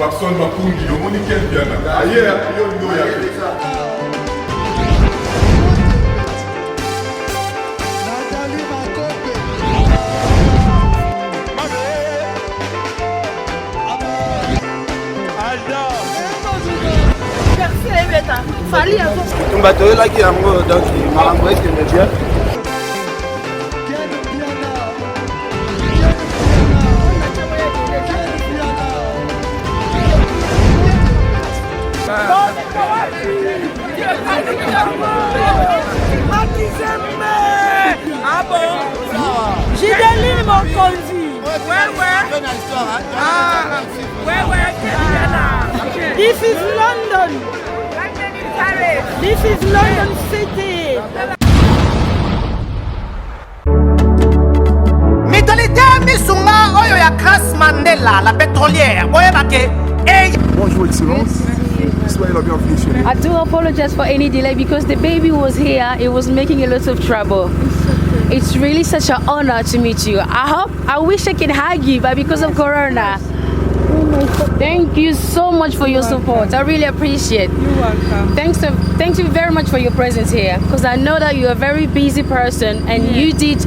Papson Mapungi, au Monique Biana. Ailleurs, on va te là qui a donc Maramoué qui me bien. Ah bon? J'ai des livres mon conduit. This is London. This is London City. Mentalité Misunga Oyo ya Grace Mandela, la pétrolière. Bonjour Excellence. Soyez la bienvenue chez nous. I do apologize for any delay because the baby was here. It was making a lot of trouble. It's really such an honor to meet you. I wish I could hug you, but because of Corona. Thank you so much for your support. I really appreciate it. You're welcome. Thank you very much for your presence here, because I know that you're a very busy person and you did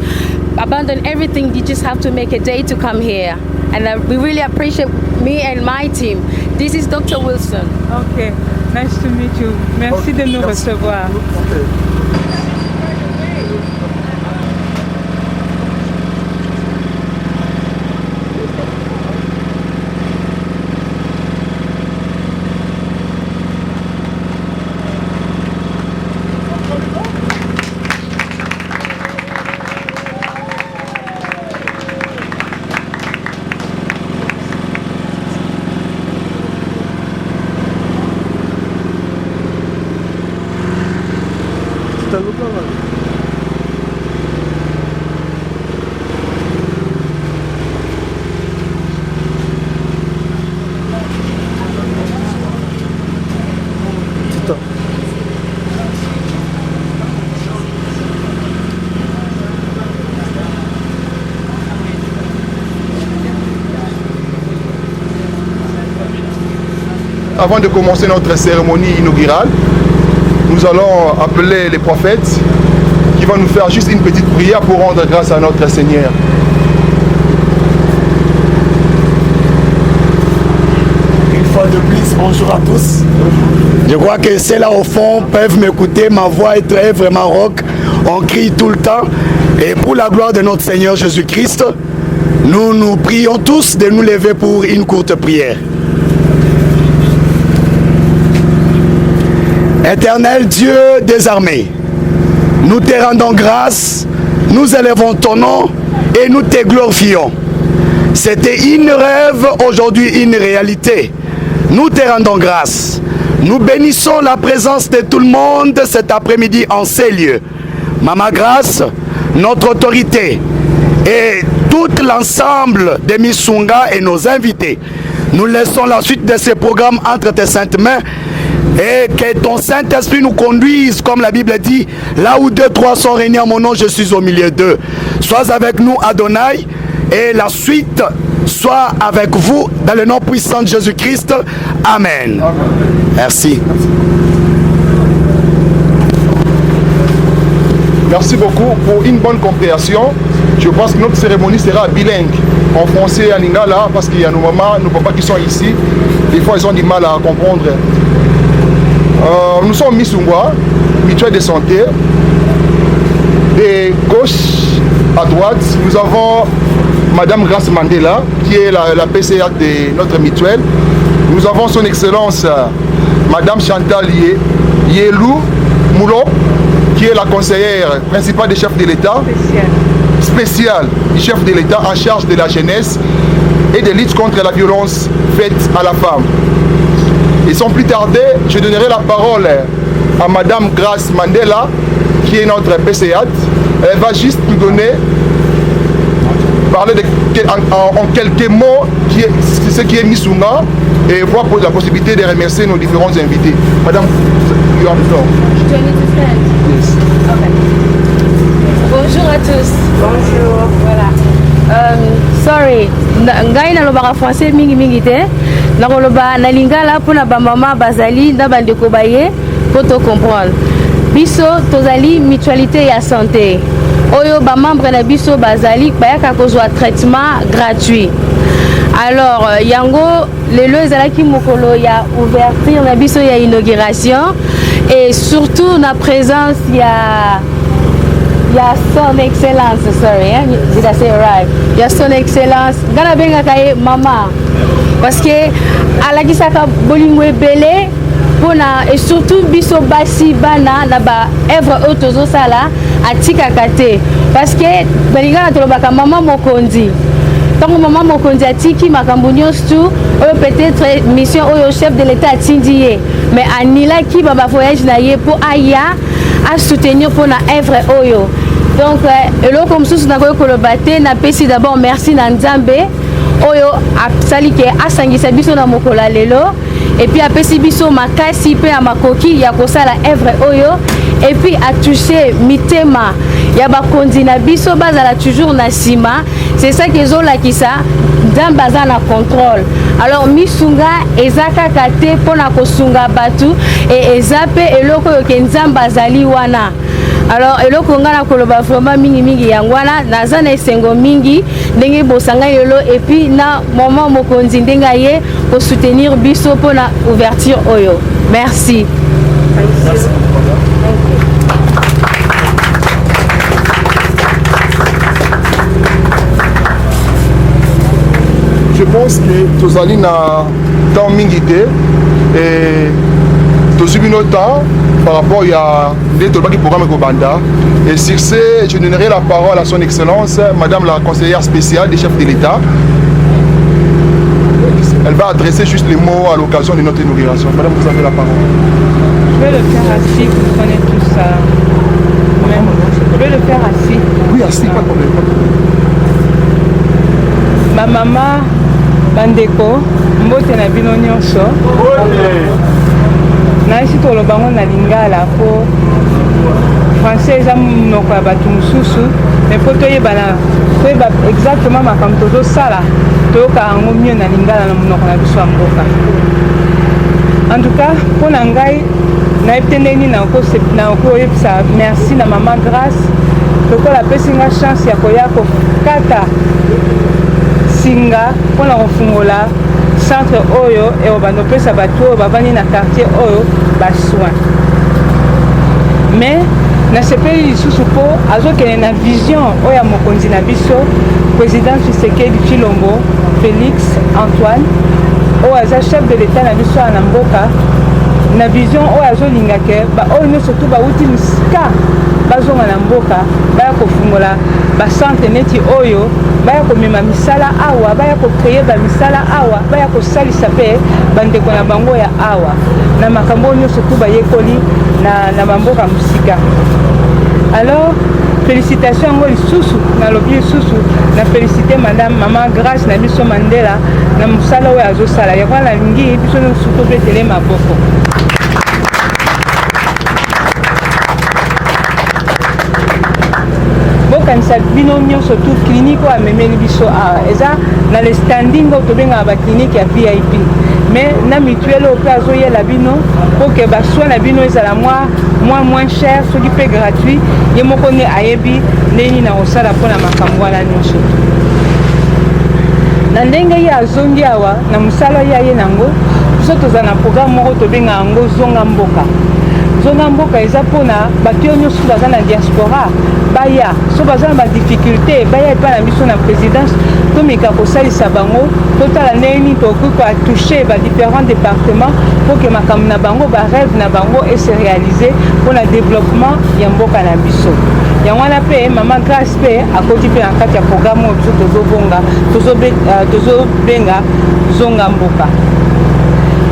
abandon everything. You just have to make a day to come here. And we really appreciate me and my team. This is Dr. Wilson. Okay, nice to meet you. Merci de nous recevoir. Avant de commencer notre cérémonie inaugurale, nous allons appeler les prophètes qui vont nous faire juste une petite prière pour rendre grâce à notre Seigneur. Une fois de plus, bonjour à tous. Je crois que ceux-là au fond peuvent m'écouter, ma voix est très vraiment rock. On crie tout le temps. Et pour la gloire de notre Seigneur Jésus-Christ, nous prions tous de nous lever pour une courte prière. Éternel Dieu des armées, nous te rendons grâce, nous élevons ton nom et nous te glorifions. C'était une rêve, aujourd'hui une réalité. Nous te rendons grâce. Nous bénissons la présence de tout le monde cet après-midi en ces lieux. Maman Grâce, notre autorité et tout l'ensemble de Misunga et nos invités. Nous laissons la suite de ce programme entre tes saintes mains. Et que ton Saint-Esprit nous conduise, comme la Bible dit, là où 2, 3 sont réunis en mon nom, je suis au milieu d'eux. Sois avec nous, Adonai, et la suite soit avec vous, dans le nom puissant de Jésus-Christ. Amen. Amen. Merci. Merci beaucoup pour une bonne compréhension. Je pense que notre cérémonie sera bilingue, en français et en lingala, parce qu'il y a nos mamans, nos papas qui sont ici. Des fois, ils ont du mal à comprendre. Nous sommes Misungwa, mutuelle de santé. De gauche à droite, nous avons Madame Grace Mandela, qui est la PCA de notre mutuelle. Nous avons son Excellence Madame Chantal Yelou Moulot, qui est la conseillère principale du chef de l'État. Spécial du chef de l'État en charge de la jeunesse et de lutte contre la violence faite à la femme. Et sans plus tarder, je donnerai la parole à Madame Grace Mandela, qui est notre PCA. Elle va juste nous donner, parler en quelques mots ce qui est Misunga et voir pour la possibilité de remercier nos différents invités. Madame, you have the floor. Do I need to stand? Yes. Okay. Bonjour à tous. Bonjour. Voilà. Sorry, ngai na lobaka français mingi te. nakoloba na lingala mpona bamama bazali na bandeko baye po tocomprendre biso tozali mutualité ya santé oyo bamembre na biso bazali bayaka kozwa traitement gratuit. Alors yango lelo ezalaki mokolo ya ouverture na biso ya inauguration et surtout na présence ya son excellence, sorry, did I say it right? Ya son excellence ngana bengaka ye mama parce que alakisaka bolingo ebele pona et surtout biso basi bana na ba œuvre oyo tozosala atikaka te parce que balingana tolobaka mama mokonzi ntango mama mokonzi atiki makambo nyonso oyo peut-être mission oyo chef de l'état atindi ye mais anilaki bavoyage na ye mpo aya asoutenir mpona œuvre oyo. Donc eloko mosusu nakoki koloba te napesi d'abord merci na nzambe oyo asali ke asangisa biso na mokolo ya lelo et puis apesi biso makasi mpe ya makoki ya kosala œuvre oyo et puis atouche mitema ya bakonzi na biso bazala toujours na nsima. C'est ça que ezolakisa nzambe aza na contrôle. Alors misunga eza kaka te mpona kosunga bato e eza mpe eloko oyo ke nzambe azali wana. Alors eloko nga na koloba vraiment mingi yango wana naza na esengo mingi ndenge bosanga lelo et puis na moment mokonzi ndenge ye ko soutenir biso mpona ouverture oyo. Merci. Merci. Je pense que tozali na temps mingi te et tozubi no temps par rapport à le programme Kobanda. Et sur ce, je donnerai la parole à son excellence, madame la conseillère spéciale des chefs de l'État. Elle va adresser juste les mots à l'occasion de notre inauguration. Madame, vous avez la parole. Je vais le faire assis, vous prenez tout ça. Je vais le faire assis. Oui, assis, pas de problème. Ma maman, bandeko, mbote na bino nyonso. Naisi tolobango na lingala po français eza monoko ya bato mosusu mais po toyebana toyeba exactement makambo tozosala toyoka yango mieux na lingala na monoko na biso ya mboka. En tout cas mpo na ngai nayebi te ndenge nini nakoyebisa merci na mama Grâce lokola apesi nga chance ya koya kokata singa mpona kofungola centre oyo et banopesa bato oyo bavandi na quartier oyo basoin. Mais nasepeli lisusu mpo azokende na vision oyo ya mokonzi na biso président Tshisekedi Tshilombo Félix Antoine oyo aza chef de l'état na biso na mboka na vision oyo azolinga ke baoyo nyonso tu bauti misika bazonga na mboka baya kofungola bacentre neti oyo baya komema misala awa baya kocreye bamisala awa baya kosalisa mpe bandeko na bango ya awa na makambo nyonso tu bayekoli na bamboka mosika. Alors félicitations yango lisusu nalobi lisusu na félicité madame mama Grâce na biso Mandela na mosala oyo azosala yango nalingi biso nyonso tobetele maboko. bokanisa bino nyonso tu clinique oyo amemeli biso awa eza na le standing oyo tobengaka baclinique ya VIP mais na mutuelle oyo mpe azoyela bino po ke basoi na bino ezala moins cher soki mpe gratuit ye moko nde ayebi ndeni na kosala mpona makambo wana nyonso na ndenge ye azongi awa na mosala ye aye nango biso toza na programme moko tobengaka yango zonga mboka. Zonga mboka eza mpona bato oyo nyonso baza na diaspora baya so baza na badifficulté baya epai na biso na présidence tomeka kosalisa bango totala ndenge nini tokoki koatouche badifférents départements mpo ke makambo na bango barêve na bango ese réalise mpona développement ya mboka na biso. Yango wana mpe mama Grâce mpe akoti mpe na kati ya programme oyo biso tozobenga zonga mboka.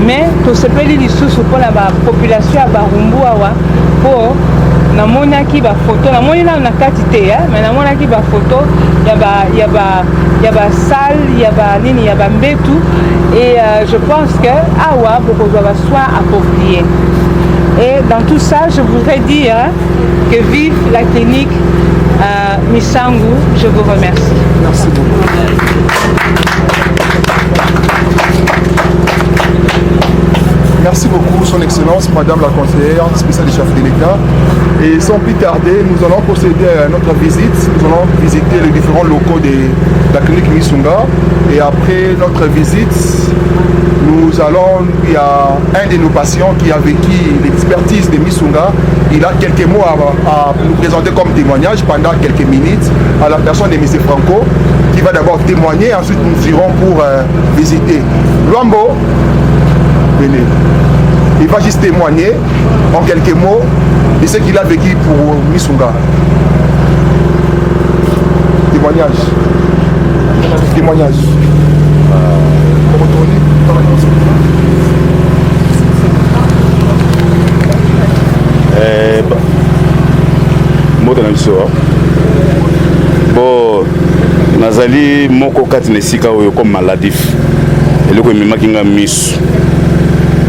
Mais tosepeli lisusu mpona bapopulation ya barumbu awa mpo namonaki bafoto namoni nano na kati te mais namonaki bafoto ya basale ya banini ya bambetu et je pense que awa bokozwa basoin appropriés. Et dans tout ça je voudrais dire que vive la clinique Misangu. Je vous remercie. Merci beaucoup. Merci beaucoup, Son Excellence, Madame la conseillère spéciale du chef de l'État. Et sans plus tarder, nous allons procéder à notre visite. Nous allons visiter les différents locaux de la clinique Misunga. Et après notre visite, il y a un de nos patients qui a vécu l'expertise de Misunga. Il a quelques mots à nous présenter comme témoignage pendant quelques minutes à la personne de M. Franco, qui va d'abord témoigner, ensuite nous irons pour visiter. Luambo, venez. Il va juste témoigner en quelques mots de ce qu'il a vécu pour Misunga. Témoignage. Témoignage. mboka na biso bo nazali moko kati na esika oyo comme maladif eloko ememaki nga miso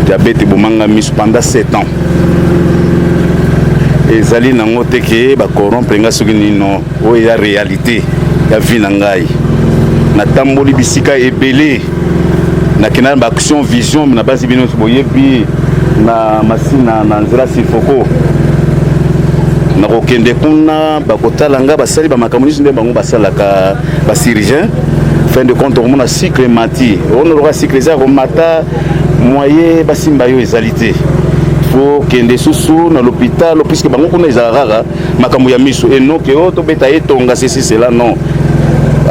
diabete ebomanga miso pendant 7 ans ezali nango te ke bacorrompre nga soki nino oyo ya réalité ya vie na ngai natamboli bisika ebele nakenda na baaction vision na basi bino boyebi na masina na nzela sifoko nakokende kuna bakotala nga basali bamakambo nyonso nde bango basalaka basirigien fin de compte okomona cycle mati onoloka cycle eza komata moye basimba yo ezali te fo kende susu na l'hôpital puisque bango kuna ezala kaka makambo ya miso enoke oyo tobeta etonga ceci cela non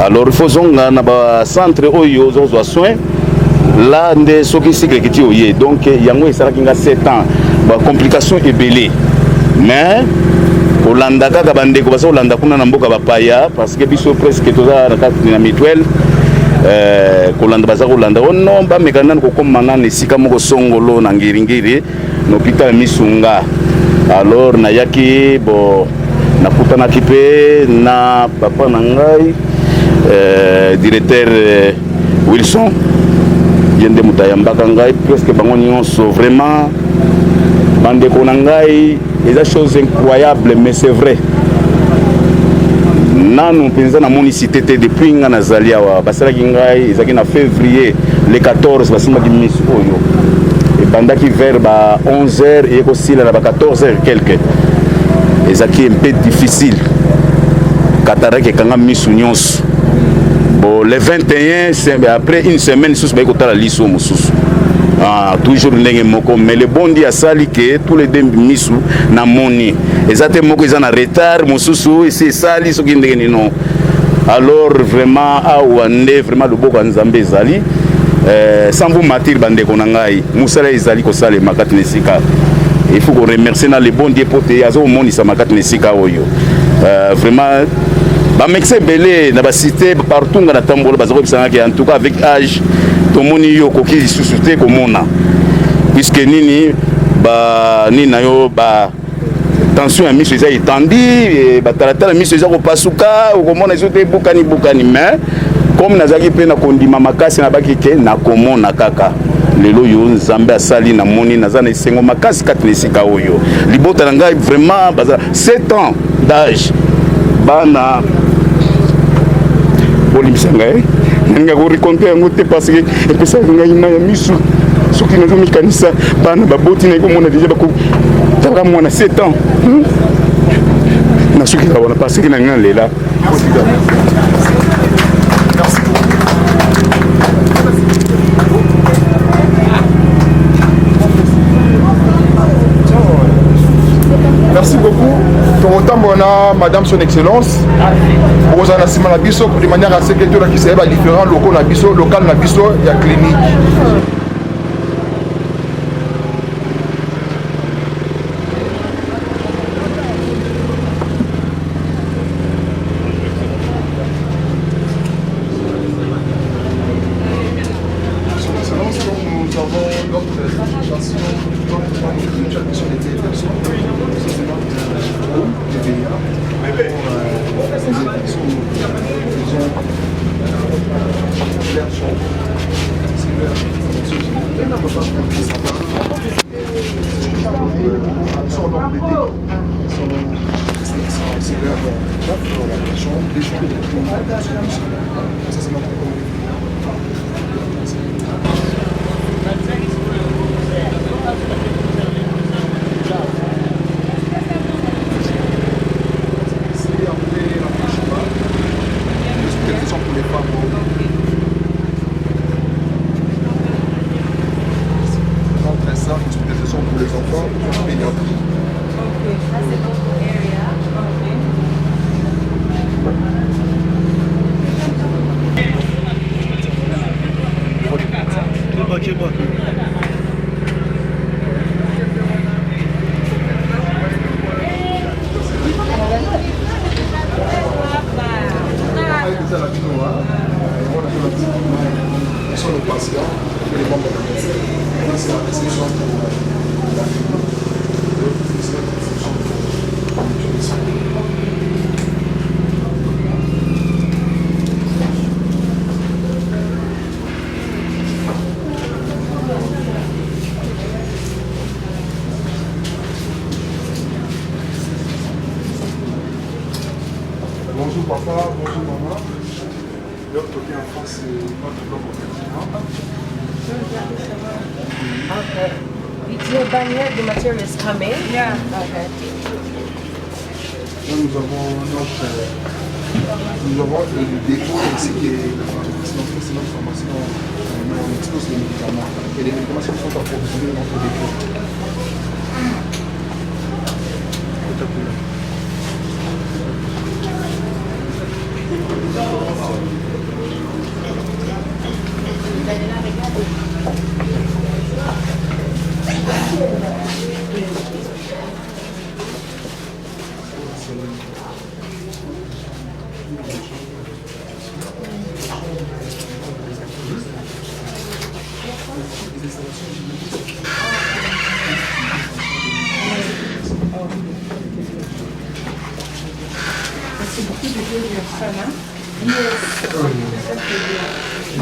alors il faut zonga na bacentre oyo ozozwa soin là nde soki cycle ekiti oye donc yango esalaki nga 7 ans bacomplication ebele mais kolanda kaka bandeko baza kolanda kuna na mboka bapaya parce que biso presque toza na kati na mutuelle kolanda baza kolanda ono bameka nani kokoma nani esika moko songolo na ngiringiri na hôpital Misunga. Alors nayaki bo nakutanaki mpe na papa na ngai directeur Wilson ye nde moto ayambaka ngai presque bango nyonso vraiment bandeko na ngai eza chose incroyable mais c'est vrai nanu mpenza namoni cité te depuis nga nazali awa basalaki ngai ezalaki na février le 14 basimbaki miso oyo ebandaki vers ba 11h eye kosila na ba 14h quelque ezalaki un peu difficile kataraki ekanga miso nyonso bon le 21 après une semaine susu bayi kotala liso mosusu toujours ndenge moko mais le bon Dieu asali ke tous les deux misu na moni ezate moko eza na retard mosusu esi esali soki ndenge nino alors vraiment awa nde vraiment loboko ya Nzambe ezali sans vous mentir bandeko na ngai musala ezali kosalema kati na esika il faut qu'on remercie na le bon Dieu pote azomonisa makati na esika oyo vraiment bamexe ebele na basite partout nga na tambola baza koyebisangaki en tout cas avec âge tomoni yo koki lisusu te komona puisque nini nini na yo tension ya miso eza etandi batalatala miso eza kopasuka okomona ezo te ebukani mais comme nazalaki mpe na kondima makasi nabaki ke nakomona kaka lelo yo Nzambe asali namoni naza na esengo makasi kati na esika oyo libota na ngai vraiment baza 7 ans d'âge bana bolimisa ngai nga korekonte yango te parce que epesaki ngai na ya miso soki nazomikanisa bana baboti na ekomona deja bakotalaka mwana 7 ans nasukila wana parce que na ngai lela Merci beaucoup. Totamona Madame Son Excellence. Vous en avez la biso de manière à ce que tout qui s'est différents locaux na biso, local na biso, il y a clinique. Bonjour papa, bonjour maman. L'autre côté en France, c'est notre bloc au continent. Okay. It's your bannière, the material is coming. Yeah. Okay. Là, nous avons le dépôt ainsi que la pharmacie. Donc, c'est notre pharmacie, on expose les médicaments. Et les médicaments sont approvisionnés dans notre dépôt.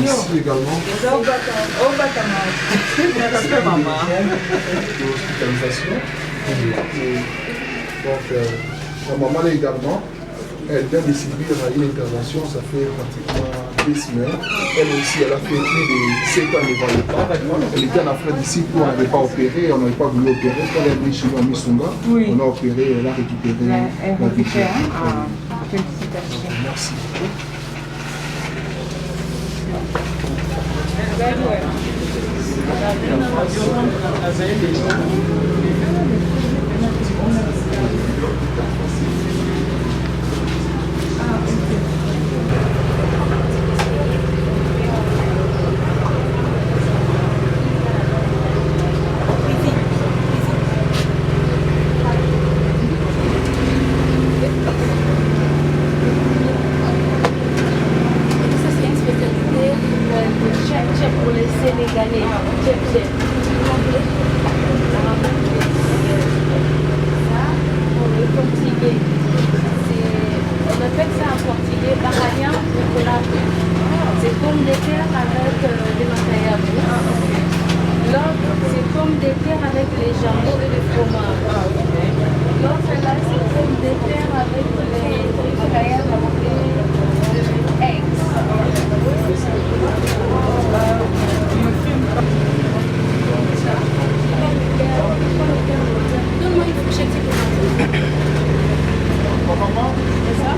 Ici également, l'hospitalisation. Donc, la maman là également, elle vient de subir une intervention, ça fait pratiquement 2 semaines. Elle aussi, elle a fait plus de 7 ans devant l'État. Elle était en Afrique d'ici où on n'avait pas opéré, on n'avait pas voulu opérer. Quand elle est venue chez nous à Missunga, on a opéré, elle a récupéré la vision. Félicitations. Merci beaucoup. Pour les Sénégalais, pour le portugais, on appelle ça en portugais baralhão de colado. C'est pomme de terre avec des matayabos. L'autre, c'est pomme de terre avec les jambons et le fromage. L'autre là, c'est pomme de terre avec les eggs. Donne-moi une fourchette, c'est pour Maman, c'est ça?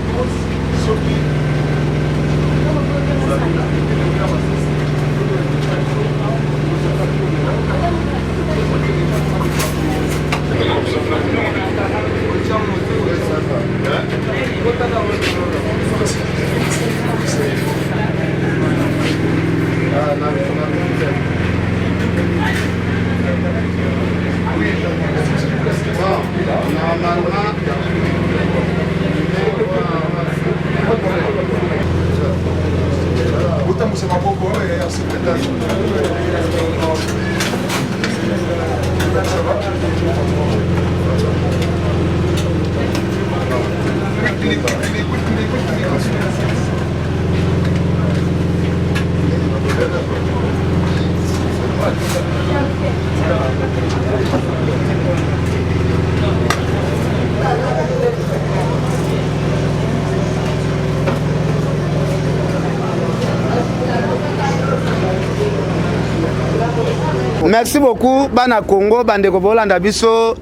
Merci beaucoup, Bana Congo, Bandeko Bolanda Biso,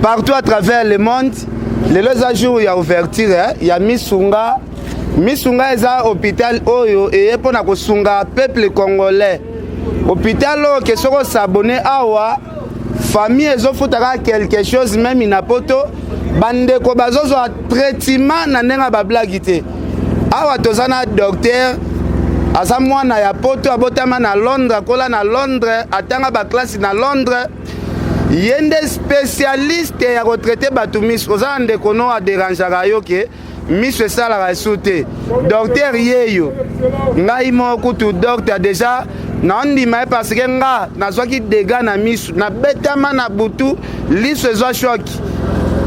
partout à travers le monde. Les jours, il y a ouverture, il y a Missunga. Missunga est un hôpital Oyo et pour na kosunga peuple congolais. Hôpital Oyo qui sera s'abonner à famille ezo futaka quelque chose même inapoto bandeko bazozo a traitement na nenga ba blague te. Awa tozana docteur aza mwana ya poto abotama na Londres akola na Londres atanga ba classe na Londres yende spécialiste ya retraité batu miso oza ndeko no a dérangeaka yo ke miso esalaka esu te docteur yeyo ngai moko tu docteur déjà na ondima ye parce que nga nazwaki dégâts na miso nabetama na butu liso ezwa shoki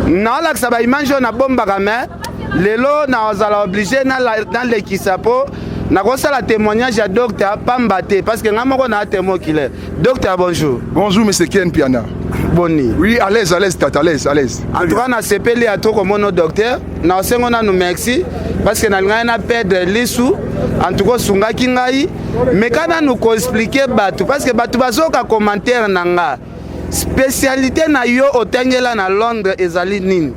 naolakisa baimage oyo nabombaka me lelo nazala obligé nalekisa po nakosala témoignage ya docteur pamba te parce que nga moko na témoin oculaire. Docteur, bonjour. Bonjour, monsieur Ken Piana. Boni. Oui, à l'aise, tata, à l'aise. En tout cas, na sepeli à trop comme mon docteur. Na osengo na nous merci. parce que nalingai na perdre lisu en tout cas sungaki ngai mais kana nous ko expliquer bato parce que bato bazoka commentaire nanga spécialité na yo otengela na Londres ezali nini.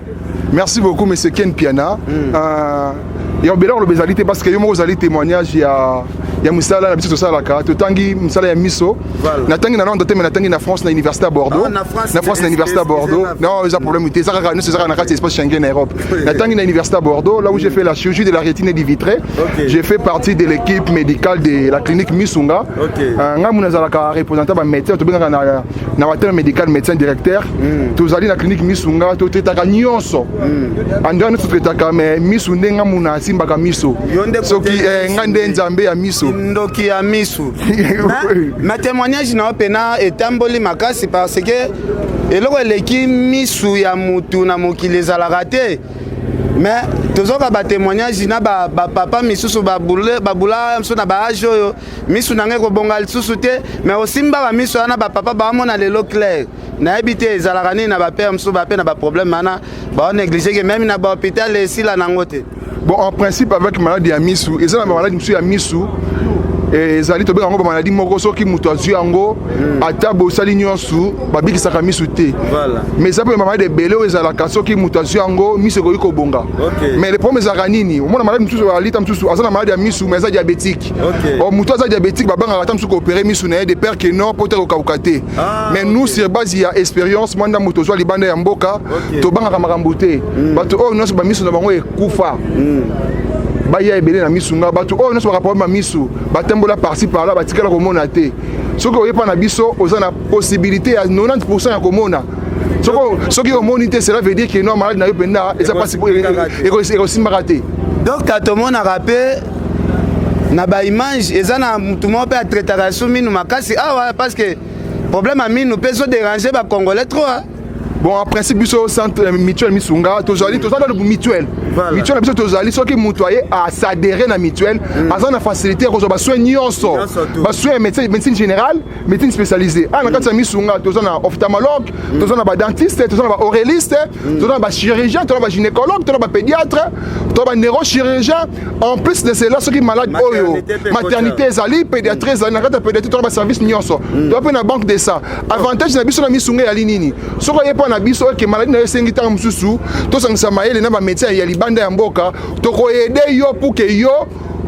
Merci beaucoup monsieur Ken Piana. Il y a bien le spécialité parce que yo mo zali témoignage ya musala na biso sala ka totangi musala ya miso na tangi na Londres mais na tangi na France na université à Bordeaux na France na université à Bordeaux non il y a problème tu ça nous c'est ça na carte espace Schengen Europe na tangi na université à Bordeaux là où j'ai fait la chirurgie de la rétine et du vitré j'ai fait partie de l'équipe médicale de la clinique Misunga nga muna zala ka représentant ba médecin to benga na water médical médecin directeur to zali na clinique Misunga to tetaka nyonso anda no tetaka mais misu ndenga muna simbaka miso soki nga nzambe ya miso ndoki ya misu ma témoignage na opena etamboli makasi parce que eloko eleki misu ya mutu na mokili ezalaka te mais tozoka ba témoignage na ba papa misusu babula mso na ba age oyo misu nange kobonga lisusu te mais osimba ba misu na ba papa ba mona lelo clair na ebite ezalaka nini na ba père mso ba pe na ba problème mana ba négliger que même na ba hôpital esila nango te. Bon, en principe, avec maladie à Misu, et ça, la maladie à Misu, et zali to benga maladie moko soki muto azu yango ata bosali nyonso babiki saka misu te mais ça peut maladie de belé ezala ka soki muto azu yango misu ko bonga mais le problème ezaka nini o mona maladie mutu alita mutu azana maladie ya misu mais eza diabétique o muto aza diabétique babanga ata mutu ko opérer misu na de père que non peut-être ka ukate mais nous sur base ya expérience mwanda muto zo libanda ya mboka to banga makambo te bato o nyonso ba misu na bango ekufa baya ebele na misunga bato oyo nyonso bakaproblème ya misu batembola par-ci par-là batikala komona te soki oyepa na biso oza na possibilité ya 90% ya komona soki omoni te cela veut dire que non malade na yo mpenza eza pasi ekosimbaka te donc tomonaka mpe na baimage eza na mutu moko mpe atretaka so minu makasi awa parce que problème ya minu mpe ezodérange bacongolais trop. Bon, en principe, il y a un centre mutuel Misunga, tout le mutuel. Mutuel, qui mutuel à s'adhérer à la mutuelle, à la facilité, à soins nyonso, à soins médecine générale, médecine spécialisée. À la carte Misunga, tout un ophtalmologue, tout un dentiste, tout un oréliste, tout un chirurgien, tout un gynécologue, tout un pédiatre, tout un neurochirurgien. En plus de cela, ceux qui sont malades, maternité, pédiatrie, tout un service nyonso. Tu as une banque de ça. Avantage de la Misunga à l'Inini. Na biso ke maladie na esengi tanga mususu to sangisa mayele na ba médecin ya libanda ya mboka to ko aider yo pour que yo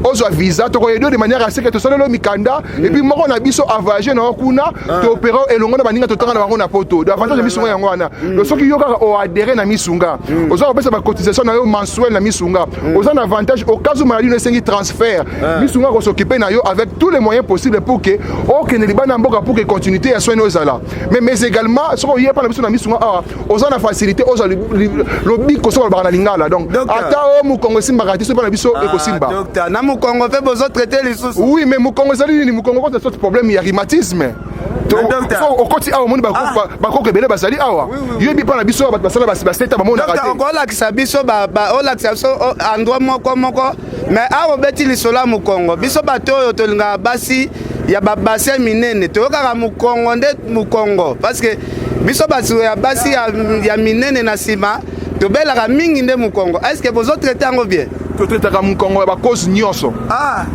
ozo visa to ko aider de manière à ce que to solo mikanda et puis moko na biso avage na kuna to opérer elongo na baninga to tanga na bango na poto de avantage biso yango wana le soki yo kaka o adhérer na misunga ozo ko pesa ba cotisation na yo mensuel na misunga ozo un avantage au cas où maladie na esengi transfert misunga ko s'occuper na yo avec tous les moyens possibles pour que o ke ne libanda mboka pour que continuité ya soins ezala mais également soko yepa na biso na misunga ozo na facilité ozo lobby ko soko ba na lingala donc ata o mu kongo simba kati so pa na biso ekosimba Congo fait besoin de traiter les soucis. Oui, mais mon Congo, ça dit, mon Congo, c'est un problème, il y a rhumatisme. Au côté, au monde, bako kebele basali awa. Yo bi pa na biso basala baseta ba mona raté. Donc la kisa biso ba la kisa biso endroit moko mais awa beti lisola mu Congo. Biso bato yo tolinga basi ya ba bassin minene. To kaka mu Congo nde mu Congo parce que biso bato ya basi ya minene na sima to belaka mingi nde mu Congo. Est-ce que vous autres traitez en bien? To traitaka mu Congo ya ba cause nyonso.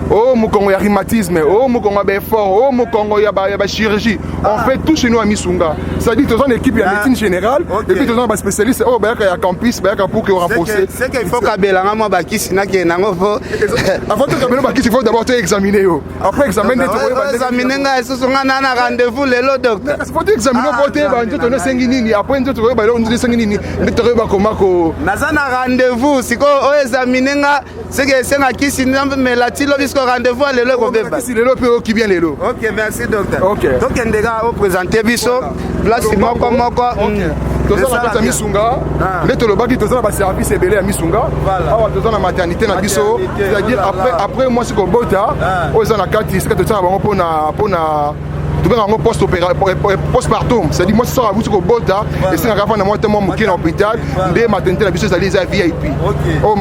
Oh mu Congo ya rhumatisme, oh mu Congo ba effort, oh mu Congo ya ba chirurgie. On fait tout chez nous à Misunga. Ça dit tous en équipe ya médecine générale et puis tous en ba spécialiste oh ba ya campus, ba ya pour que renforcer. C'est qu'il faut kabelanga mo ba kisi na ke nango fo. Avant de kabelanga ba kisi il faut d'abord te examiner yo. Après examiner tu examiner nga eso songa na rendez-vous lelo docteur. Il faut examiner pour te ba nto no sengi nini après nto to ba nto sengi nini nto ba komako. Nazana rendez-vous siko o examiner c'est que c'est un qui sinon mais la tilo bisco rendez-vous à l'élo ko beba. Si l'élo peut qui vient l'élo. OK, merci docteur. OK. Donc on dégâts au présenter biso place moko. Toza na Misunga. Mais to lobaki toza ba service ebele ya Misunga. Awa toza na maternité na biso, c'est-à-dire après moi c'est ko bota, oza na kati c'est que toza bango pona tout bien en post-partum, c'est-à-dire moi ça vous ko bota et c'est ngaka na moi tellement moké na hôpital, de maternité na biso ça les VIP. Oh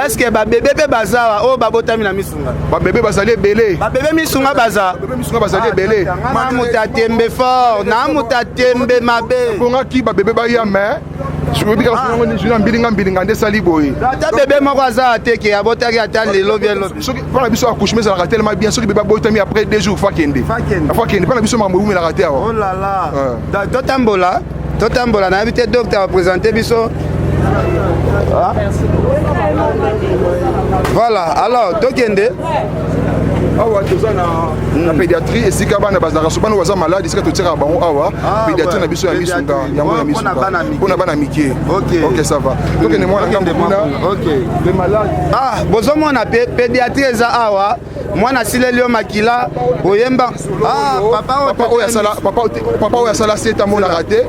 est-ce que ba bébé baza o ba bota mi na Misunga? Ba bébé bazali belé. Ba bébé Misunga baza. Bébé Misunga bazali belé. Na muta tembe fort, na muta tembe mabe. Ponga ki ba bébé ba ya mais mbilinga nde esali boye ata bebe moko aza ateke abotaki ata lelo bien lobi mpona biso accouchement ezalaka tellement bien soki bebe abotami après 2 jours fakende mpona biso makambo ewumelaka te awa totambola nayebi te docteur apresente biso. Voilà, alors tokende awa toza na pédiatrie esika bana bazalaka so bana baza malade esika totiaka bango awa pédiatrie na biso ya misunga yango ya misunga mpona bana mike. Ok, ça va tokende mwana ngambo kuna le malade bozomona pédiatrie eza awa mwana asileli yo makila oyemba papa oyo asala seta monaka te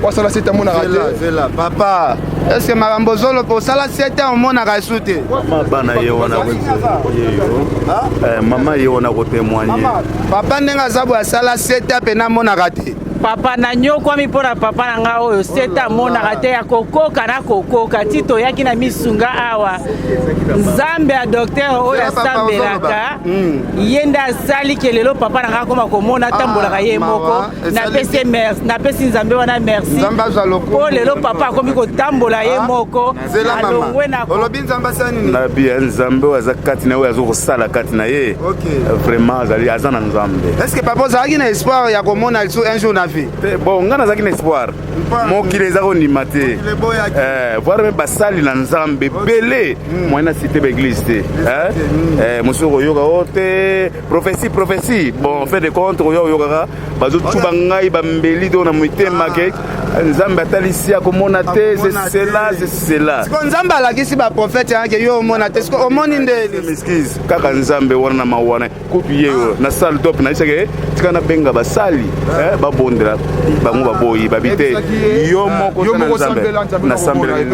asala seta monaka te papa est-ce que makambo zolo osala seta omonaka esu te bana ye wana mama ye wana kotémoigner papa ndenge aza boye asala seta mpe namonaka te papa na nyokwami mpona papa na nga oyo seta amonaka te ya kokoka na kokoka ti toyaki na misunga awa nzambe ya docteur oyo asambelaka ye nde asali ke lelo papa na nga akoma komona atambolaka ye moko napesi nzambe wana merci mpo lelo papa akomi kotambola ye moko alongwe olobi nzambe asani nabi nzambe oyo aza kati na oyo azokosala kati na ye vraiment azali aza na nzambe. Est-ce que papa ozalaki na espoir ya komona lisu un jour na vie? Bon nga nazalaki na espoir mokili eza kondima te voire me basali na nzambe bele mwana cité baeglise te mosusu koyoka o te prophétie bon fait de compte oyokaka bazotuba ngai bambeli to na mitema ke nzambe atalisi akomona te c'est cela nzambe alakisi baprofete yake yo omona te siko omoni nde excuse kaka nzambe wana na mawana kutu ye na salle top na isake tika na benga basali babondela bango baboyi babite yo moko na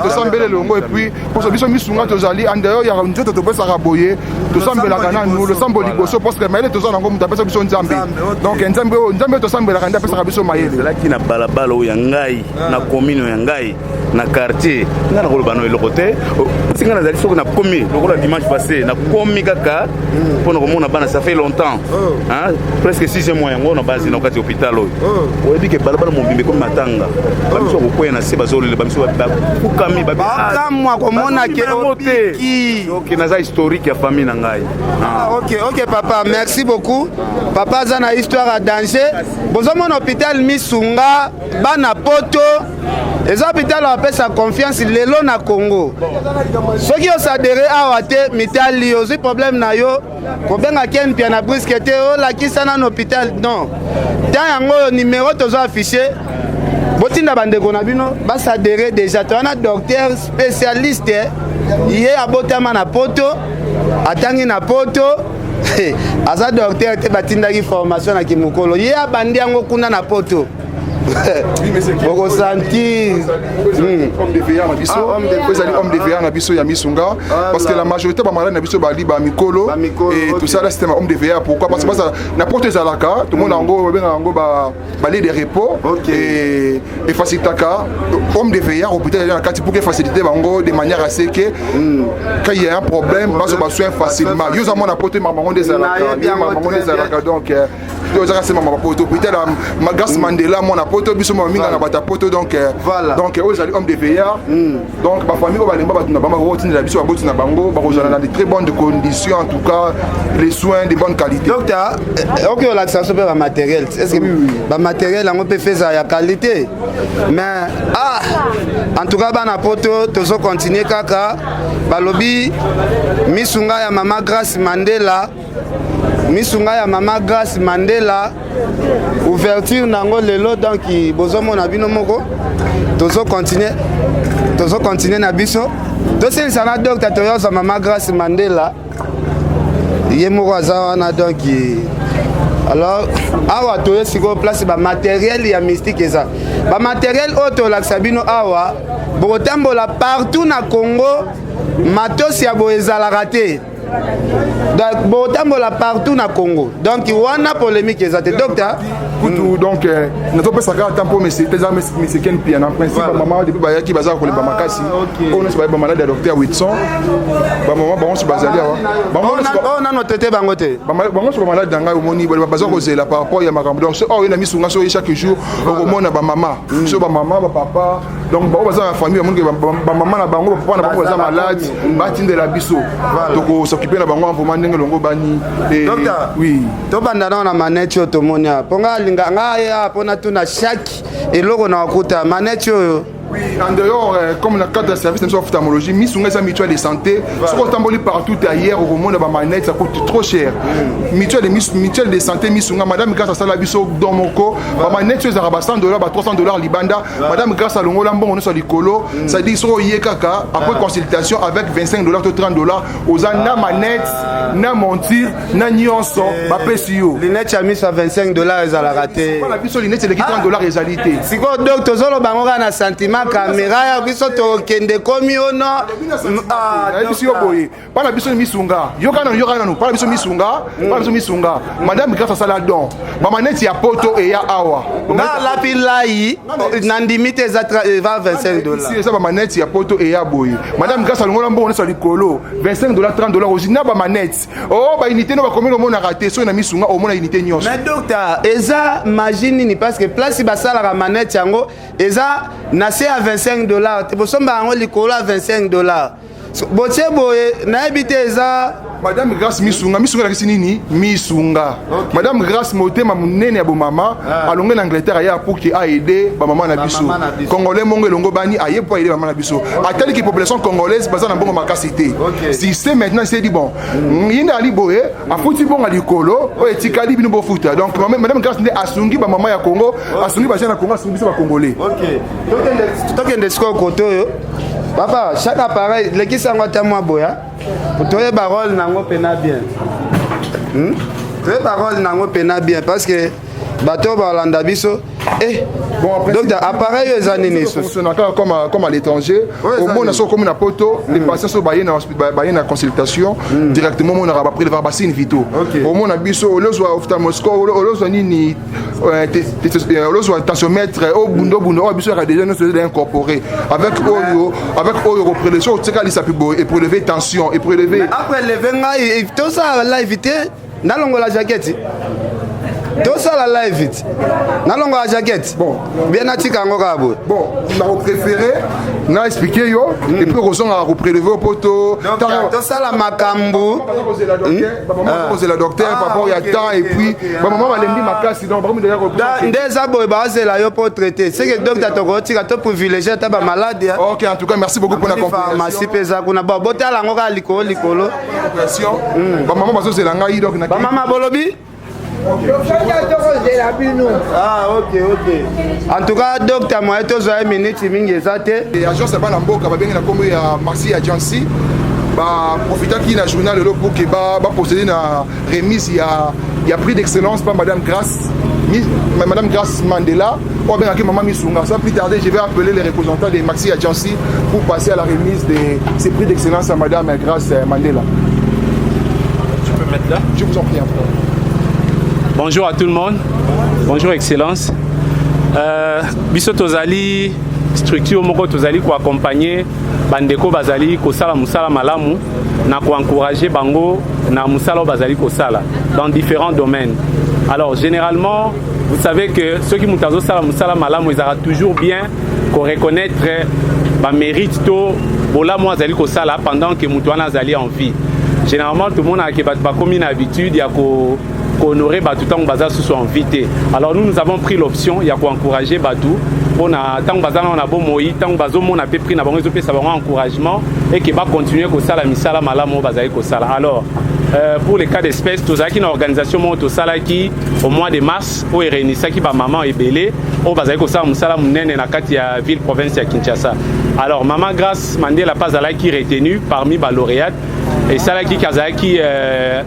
tosambele longo et puis pour biso misunga tozali en dehors ya nzoto topesaka boye tosambelaka nanu losambo liboso parce que mayele toza nango mutu apesa biso nzambe donc nzambe tosambelaka nde apesaka biso mayele ezalaki na balabala oyo ya ngai na commune ya ngai na quartier nga na koloba no eloko te singa nazali soki nakomi lokola dimanche passé nakomi kaka mpona komona bana ça fait longtemps presque 6 mois yango na basi na kati hôpital oyo oyebi ke balabala mobimbe komi matanga bamiso kokwea na se bazolela bamiso bakukami bakamwa komona ke obiki donc naza historique ya famille na ngai. Ok papa, merci beaucoup. Papa aza na histoire à danger. Bozomona hôpital misunga bana poto eza hôpital apesa confiance lelo na Congo. Soki osadere awa te mitali ozwi problème na yo kobenga ken pia na briske te olakisa na hôpital non ta yango numéro tozo affiché botinda bandeko na bino basadere déjà toana docteur spécialiste ye abotama na poto atangi na poto aza docteur te batindaki formation na kimokolo ye abandi yango kuna na poto bokosentir homme de veillant na biso ezali homme de veillant na biso ya misunga parce que la majorité bamalade na biso bali bamikolo et tout ça là c'était homme de veillant. Pourquoi? Parce que na poto ezalaka tout le monde yango benga yango balé de repos et facilitaka homme de veillant hôpital na kati pour que faciliter bango de manière à ce que quand il y a un problème baso ba soin facilement yo za mona poto mamango ezalaka donc yo za sema mapoto hôpital ma grâce Mandela mona poto biso minga na bata poto donc voilà donc eux allez homme de veillant donc ba famille ba lemba batuna bamba ko tinda biso ba botina bango ba kozana dans de très bonnes conditions en tout cas les soins de bonne qualité. Docteur OK on l'accès sur matériel est-ce que ba matériel on peut faire ça ya qualité mais en tout cas bana poto tozo continuer kaka balobi misunga ya mama Grace Mandela ouverture nango lelo donc bozomona bino moko tozo continuer na biso toselisa na docteur toyoza mama Grace Mandela ye moko aza wana donc alors awa toye siko place ba matériel ya mystique eza ba matériel oyo tolakisa bino awa bokotambola partout na Congo matos ya boye ezalaka te Donc botambola partout na Congo. Donc wana polémique ezate docteur. Donc notre pesa ka tampo mais c'est déjà mais c'est ken pian en principe maman depuis ba ki baza ko le makasi. On se ba malade de docteur Whitson. Ba maman ba on se bazali wa. Ba on a notre tete bangote. Ba se ba malade danga omoni ba baza ko zela par rapport ya makambo. Donc oh ina misunga so chaque jour on mona ba maman. So ba maman ba papa. Donc ba baza la famille ba maman na bango papa na bango baza malade. Ba tinde la biso. Donc s'occuper na bango en ndenge longo bani. Docteur. Oui. To banda na maneti otomonia. Ponga linga ngaya pona tuna chaque eloko na okuta maneti oyo. Oui, en dehors, comme dans le cadre de service d'ophtalmologie, Missunga est un mutuelle de santé. Ce qu'on t'embole partout ailleurs, au monde, ça coûte trop cher. Mutuelle de santé, Missunga, madame, grâce à ça, la biso, dans mon co, ma manette, c'est à 100 $, $300 Libanda. Madame, grâce à l'ongo, l'ambon, on est sur les colos. Ça dit, sur Yekaka, après consultation avec $25 ou $30, aux ana manette, na mentir, na nyonso, ma pesio. Les nets, mis à $25, ils ont raté. La biso, les nets, c'est les $30 réalité. Si quoi, docteur, Zolo, bangoga, na sentiment. Caméra ya biso to kende komi ono biso boye para biso misunga yokana no para biso misunga madame grâce à ça là don ba maneti ya poto et ya awa na la pilai nandimite za va $25 si ça ba maneti ya poto et ya boye madame grâce à longola mbo on sur likolo $25 $30 aussi na ba maneti oh ba unité no ba combien on a raté so na misunga au mona unité nyonso mais docteur eza imagine ni parce que place ba sala la maneti yango eza na à $25. Tu peux sommer en likolo à $25. Botier boye na habité ça. Madame Grâce Misunga la nini Misunga. Madame Grâce motema munene ya bo mama alonge en Angleterre aya pour qui a aidé ba maman na biso. Congolais monge longo bani aye pour aider maman na biso. A telle que population congolaise baza na bongo makasité. Si c'est maintenant c'est dit bon. Yinda ali boye a fouti bon ali kolo o etikali bino bo futa. Donc madame Grâce ndi asungi ba maman ya Congo, asungi ba jana Congo, asungi ba congolais. OK. Token de score koto yo. Papa, chaque appareil, l'équipe s'en va moi boya. Pour toi, parole n'ango pena bien. Toi, parole n'ango pena bien parce que bateau balanda biso. Bon, donc appareil les années fonctionne comme à l'étranger. Au moins, on a comme une poto. Les patients sont baillés dans consultation directement. On a pris le vaccin vito. Au moins, on a biso. On a ophtalmoscope. On a ni tensiomètre. Au bundo on a biso déjà nous incorporé avec oyo prélection. C'est quand il s'appuie et pour lever tension et pour lever. Après lever, tout ça là éviter. N'allons la jaquette. Tout ça la live vite. N'allons la jaquette. Bon, bien atika ngora bo. Bon, on a préféré, on a expliqué yo et puis on a reprélevé au poteau. Tout ça la makambu. Maman poser la docteur, papa il y a temps et puis maman va l'aimer ma casse donc vraiment d'ailleurs des abo ba c'est là yo pour traiter. C'est que docteur to to privilégié ta ba malade. OK, en tout cas merci beaucoup pour la compréhension. Pharmacie pesa kuna ba botala ngora likolo. Compréhension. Maman va c'est la ngai donc na. Maman bolobi. Ah ok. En tout cas, docteur moi to za minute mingi ezate. Et agence ba na mboka ba bengi na kombo ya Maxi Agency. Ba profiter qui na journal le pour que ba procéder na remise il y a prix d'excellence par madame Grâce Mandela. Ou bien avec maman Misunga. Sans plus tarder, je vais appeler les représentants de Maxi Agency pour passer à la remise de ces prix d'excellence à madame Grâce Mandela. Tu peux mettre là? Je vous en prie. Bonjour à tout le monde, bonjour Excellence. Biso tozali structure moko tozali ko accompagner bandeko bazali ko sala musala malamu na ko encourager bango na musala bazali ko sala dans différents domaines. Alors généralement, vous savez que ceux qui mutazo sala musala malamu ils aura toujours bien qu'on reconnaître ba mérite to bola mo azali ko sala pendant que mutuana azali en vie. Généralement tout le monde a ke ba comme une habitude ya ko honorer Batou tant que Baza soit invité. Alors nous avons pris l'option, il y a quoi encourager Batou. On a tant que Baza on a beau moï, tant que Bazo on a pris na bango ils ont fait ça encouragement et qui va continuer ko sala misala malamu Baza ko sala. Alors pour les cas d'espèce, tous qui une organisation monte au sala qui au mois de mars pour réunir ça qui va maman et belé au Baza ko sala musala munene na kati ya ville province ya Kinshasa. Alors maman Grâce Mandela pas à qui retenu parmi les lauréats et ça là qui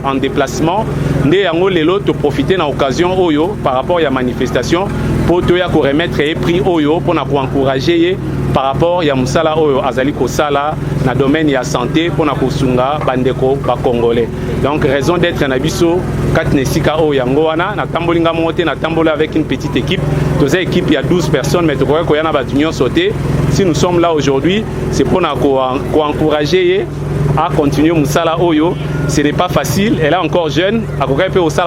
en déplacement né yango lelo to profiter na occasion oyo par rapport à la manifestation pour te remettre et prix oyo pour encourager par rapport ya musala oyo azali kosala na domaine ya santé pona kosunga bandeko ba congolais. Donc raison d'être na biso katnesika oyo yango wana na tambolinga monte na tambola avec une petite équipe. Tous une équipe il y a 12 personnes mais tu crois qu'il y en a d'union sauté. Si nous sommes là aujourd'hui, c'est pour nous encourager à continuer musala oyo. Ce n'est pas facile, elle est encore jeune, elle peut aussi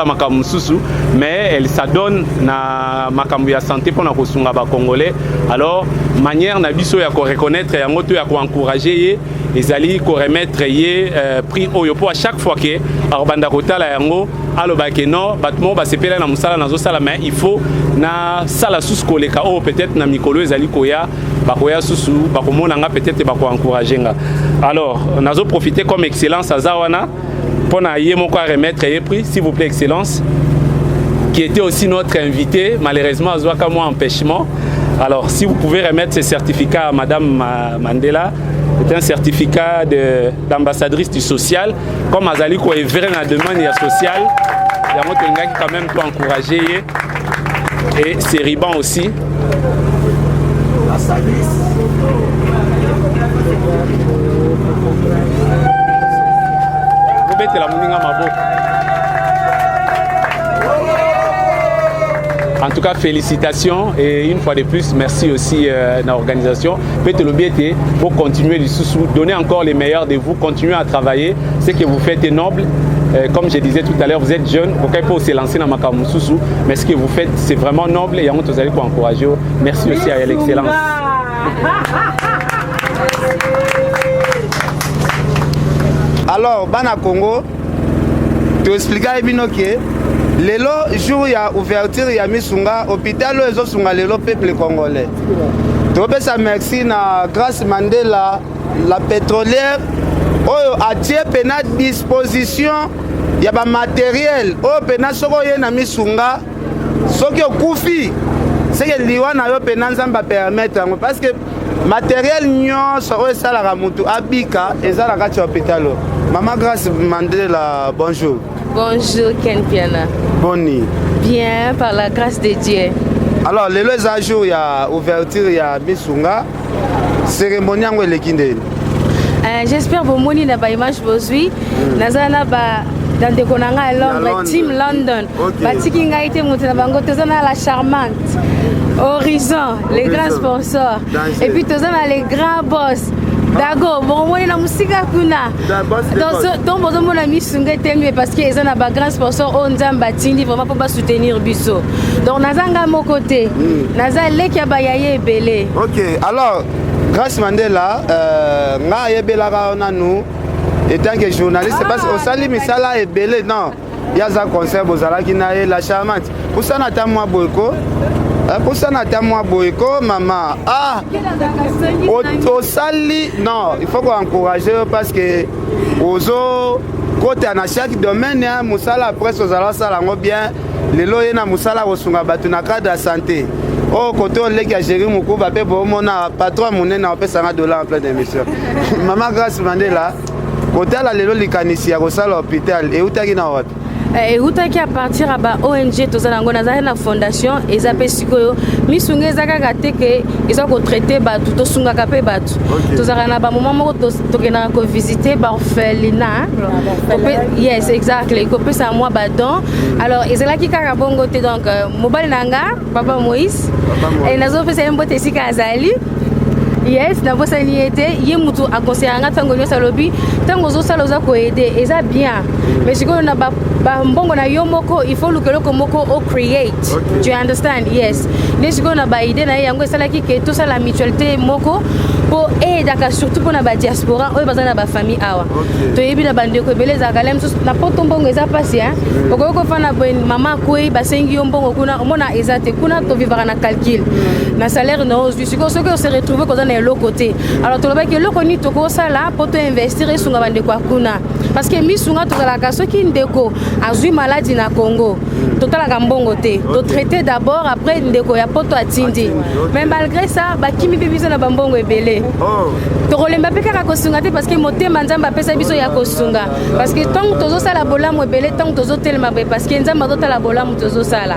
mais elle s'adonne na makambu ya santé pour na kosunga ba congolais. Alors manière na biso ya ko reconnaître ya ngoto ya ko encourager ezali ko remettre ye prix oyo pour à chaque fois que arbanda kotala yango aloba ke non batmo ba sepela na musala nazo sala mais il faut na sala sous koleka o peut-être na mikolo ezali koya ba koya susu ba komona nga peut-être ba ko encourager nga. Alors nazo profiter comme excellence azawana pour na ye moko remettre ye prix s'il vous plaît excellence qui était aussi notre invité malheureusement azwaka moi empêchement. Alors si vous pouvez remettre ce certificat à Madame Mandela, c'est un certificat d'ambassadrice du social comme azali ko evrer na demande ya social ya moto ngaki quand même pour encourager et ces ribans aussi. En tout cas, félicitations et une fois de plus, merci aussi à l'organisation. Faites le bien pour continuer du sous-sous, donner encore les meilleurs de vous, continuer à travailler. Ce que vous faites est noble. Comme je disais tout à l'heure, vous êtes jeune, vous pouvez pas se lancer dans Makamu sous-sous, mais ce que vous faites, c'est vraiment noble et vous allez encourager. Merci aussi à l'excellence. Alors, Bana Congo, tu expliques à Ebinoke, le jour il y a ouverture, il y a Misunga, hôpital, les autres sont le peuple congolais. Tu veux ça, merci à Grâce Mandela, la pétrolière, a tiré à disposition, il y a des matériel, pena soko na Misunga, soki okufi, c'est que liwana yo pena nzamba permettre parce que matériel nyon so ça la mutu abika ezala kati hôpital. Maman Grâce Mandela, bonjour. Bonjour Ken Piana. Boni. Bien, par la grâce de Dieu. Alors, les jours, il y a ouverture, il y a Misunga. Cérémonie en Welekinde. J'espère que vous avez une image aujourd'hui. Nazana dans des konanga à Londres, Team London. Batiki ngaite mutana bango tozana la charmante. Horizon, les grands sponsors. Et puis tozana les grands boss. D'accord, bon, moi, la musique kuna. Donc, bon, la Misunga est parce qu'ils ont un grand sponsor, on a batindi vraiment pour soutenir Bisso. Donc, Nazanga mon côté, Naza Lekia Bayaye Belé. Ok, alors, Grâce Mandela, Nga Bela nous, étant que journaliste, c'est parce que Osali Misala est belé, non. Il y a un concert, Bozala qui n'a la charmante. Pour ça, n'attends moi Boyko. Pour ça, n'attends moi Boyko, maman. Ah, au sali, non, il faut qu'on encourage parce que aux autres, côté à chaque domaine, Moussala presse aux alars salango bien, les loyers na Moussala au Sungabatu cadre de la santé. Oh, côté on l'a géré mon coup, va payer pour mon patron, mon n'a pas $100 en plein d'émission. Maman Grâce Mandela, côté à la lélo likanisi à Rosal hôpital et où t'as gagné en et où à partir à ONG tozango na na fondation ezapé sikoyo misunga ezaka gate que ils ont traité batu to sunga kapé batu tozaka na ba moment moko tokena ko visiter ba orphelinat yes exactly ko pesa moi badon alors ezala ki kaka bongo te donc mobile nanga papa Moïse et nazo pesa mbote sika azali. Yes, na bosa ni été ye mutu akonseyanga tango nyo salobi tango zo saloza ko aider eza bien mais siko na ba mbongo na yo moko il faut lukelo ko moko o create do you understand yes ne siko na ba idée na yango sala ki ke to sala mutualité moko pour aider surtout pour na ba diaspora o bazana ba famille awa to yebi na bande ko beleza kalem na poto mbongo eza pasi hein ko fana bon mama ko ba sengi yo mbongo kuna mona eza te kuna to vivre na calcul na salaire no du siko ce que se retrouver ko de l'autre côté. Alors, tu vois que l'autre côté, tu as pour investir sur la bande kuna. Parce que Misunga, tu as la casse qui est déco, a eu maladie na Congo. totalaka mbongo te totraite d'abord après ndeko ya poto atindi mais malgré ça bakimi mpe biso na bambongo ebele tokolemba mpe kaka kosunga te parce que motema nzambe apesa biso ya kosunga parce que ntango tozosala bolamu ebele ntango tozotelema boye parce que nzambe azotala bolamu tozosala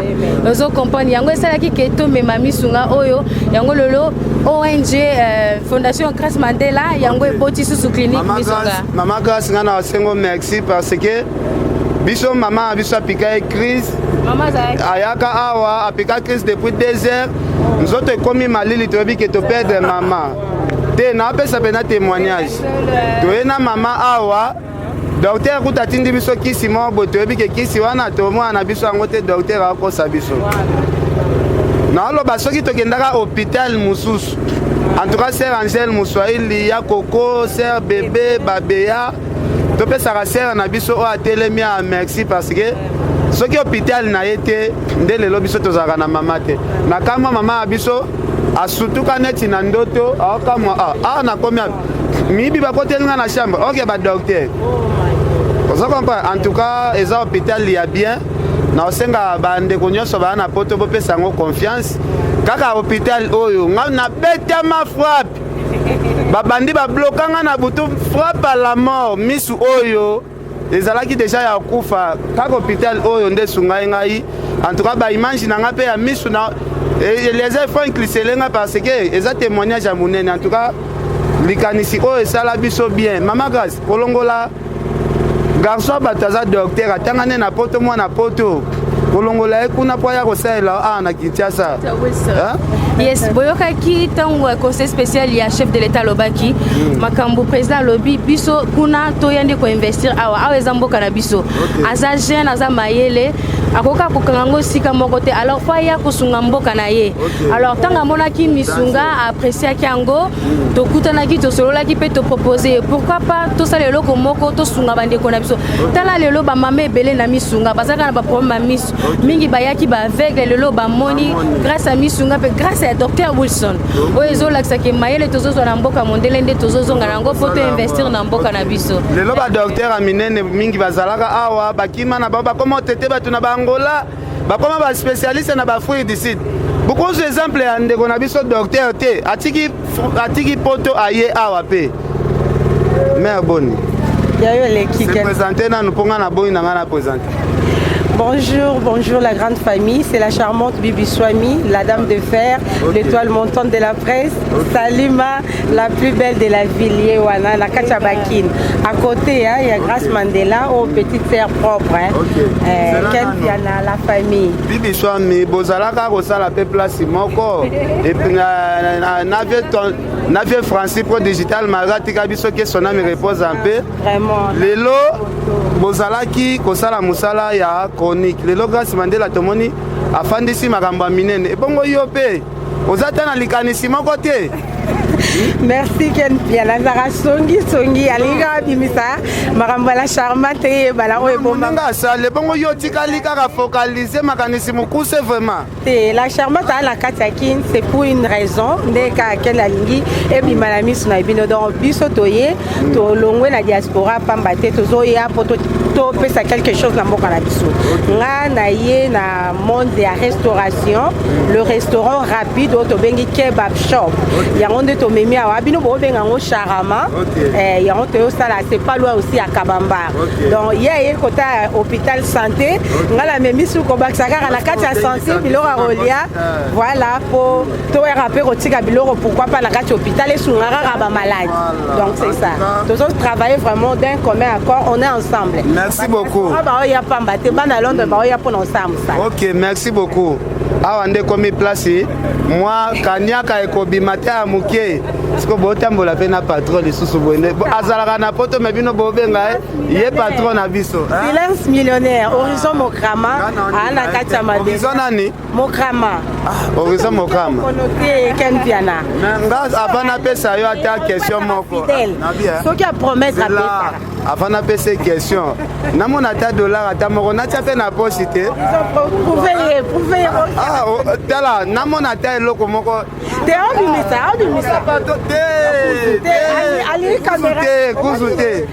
ozokomprendre yango esalaki ke tomema misunga oyo yango lelo ONG Fondation Grace Mandela yango eboti susu clinique misunga Mama Grace nga na wasengo merci parce que biso mama biso apika crise ayaka awa apika crise depuis 2 heures nzoto ekomi malili toyebi ke toperdre mama te naapesa pena témoignage toye na mama awa docteur kuta atindi biso kisi moko boye toyebi ke kisi wana tomwana biso yango te docteur akosa biso naoloba soki tokendaka hôpital mosusu en tout cas sœur Angèle Mouswaili ya koko sœur bébé babeya topesaka sœur na biso oyo atelemi ya merci parce que soki hôpital na ye te nde lelo biso tozalaka na mama te nakamwa mama ya biso asutuka neti na ndoto aokamwa nakomi miyibi bakotelinga na chambre oke badocteur ozo comprendre en tout cas eza hôpital ya bien na osenga bandeko nyonso baa na poto bopesa yango confiance kaka hôpital oyo nga na betama frappe babandi bablokanga na butu frappe à la mort misu oyo ezalaki deja ya kufa kaka hôpital oyo nde sungai ngai en tout cas baimage na nga mpe ya misu na les efforts incliselenga parce que eza témoignage ya monene en tout cas likanisi oyo esala biso bien mama Grace kolongola garçon bato aza docteur atangane na poto mwana poto kolongola ye kuna po ya kosalela na Kinshasa yes boyokaki ntango conseil spécial ya chef de l'état alobaki makambo président alobi biso kuna toya nde koinvestir awa eza mboka na biso aza jeune aza mayele akoka kokanga ngo sika moko te alors fa ya kosunga mboka na ye alors ntango amonaki misunga appréciaki yango tokutanaki tosololaki mpe topropose pourquoi pas tosala eloko moko tosunga bandeko na biso tala lelo bamama ebele na misunga bazalaka na baproblème ya misu mingi bayaki baaveugle lelo bamoni grâce à misunga mpe grâce à docteur Wilson oyo ezolakisaki mayele tozozwa na mboka mondele nde tozozonga nango mpo toinvestir na mboka na biso lelo badocteur ya minene mingi bazalaka awa bakima na bao bakoma otete bato na bangola bakoma baspécialiste na bafruit du sud beaucoup exemple ya ndeko na biso docteur te atiki poto aye awa mpe mère boni se présente nanu mponga na boyi na nga na présente. Bonjour la grande famille, c'est la charmante Bibi Swami, la dame de fer, l'étoile montante de la presse, Salima, la plus belle de la ville, Yewana, la Kachabakine. À côté, il y a Grace Mandela, aux petites sœurs propres, Ken Piana, la famille. Bibi Swami, Bozalaka, Rosala, Place Moko, et puis Navie Francis Pro Digital, Marati Kabiso, qui son âme repose un peu. Vraiment. Lelo, Bozalaki, Kosala Musala, ya chronique. Lelo Grace Mandela, Tomoni, afandisi makambo minene. Et bongo yope, ozata na likanisi moko te. Merci Ken Piana Zara songi aliga bimisa marambala charmante bala oye bomba ngasa le bongo yo tikali kaka focaliser makanisi mukuse vraiment la charmante à la katakin c'est pour une raison ndeka ken la lingi et bimala misu na bino donc biso toye to longwe na diaspora pamba te tozoya poto to pesa quelque chose na mboka na biso nga na ye na monde de restauration le restaurant rapide auto bengi kebab shop yango nde to memi awa bino bo benga ngo charama yango to sala c'est pas loin aussi à Kabamba donc yé kota hôpital santé ngala memi su ko baksaka na kati ya santé biloko rolia voilà pour to rapper otika biloko pourquoi pas na kati hôpital et sungara ba malade donc c'est ça tous travailler vraiment d'un commun accord on est ensemble. Merci beaucoup. Ba ya pamba te bana Londres ba ya pour ensemble ça. OK, merci beaucoup. Awa nde komi place moi kanyaka ekobimate ya muke siko botambola pe na patron lisusu boende azalaka na poto mebino bobenga ye patron na biso silence millionnaire horizon mokrama ana kati ya madé horizon nani mokrama horizon mokrama konote Ken Piana nga abana pesa yo ata question moko soki a promettre à avant na pese question namona ata dollar ata moko natia mpe na posi te tala namona ata eloko moko kuzu te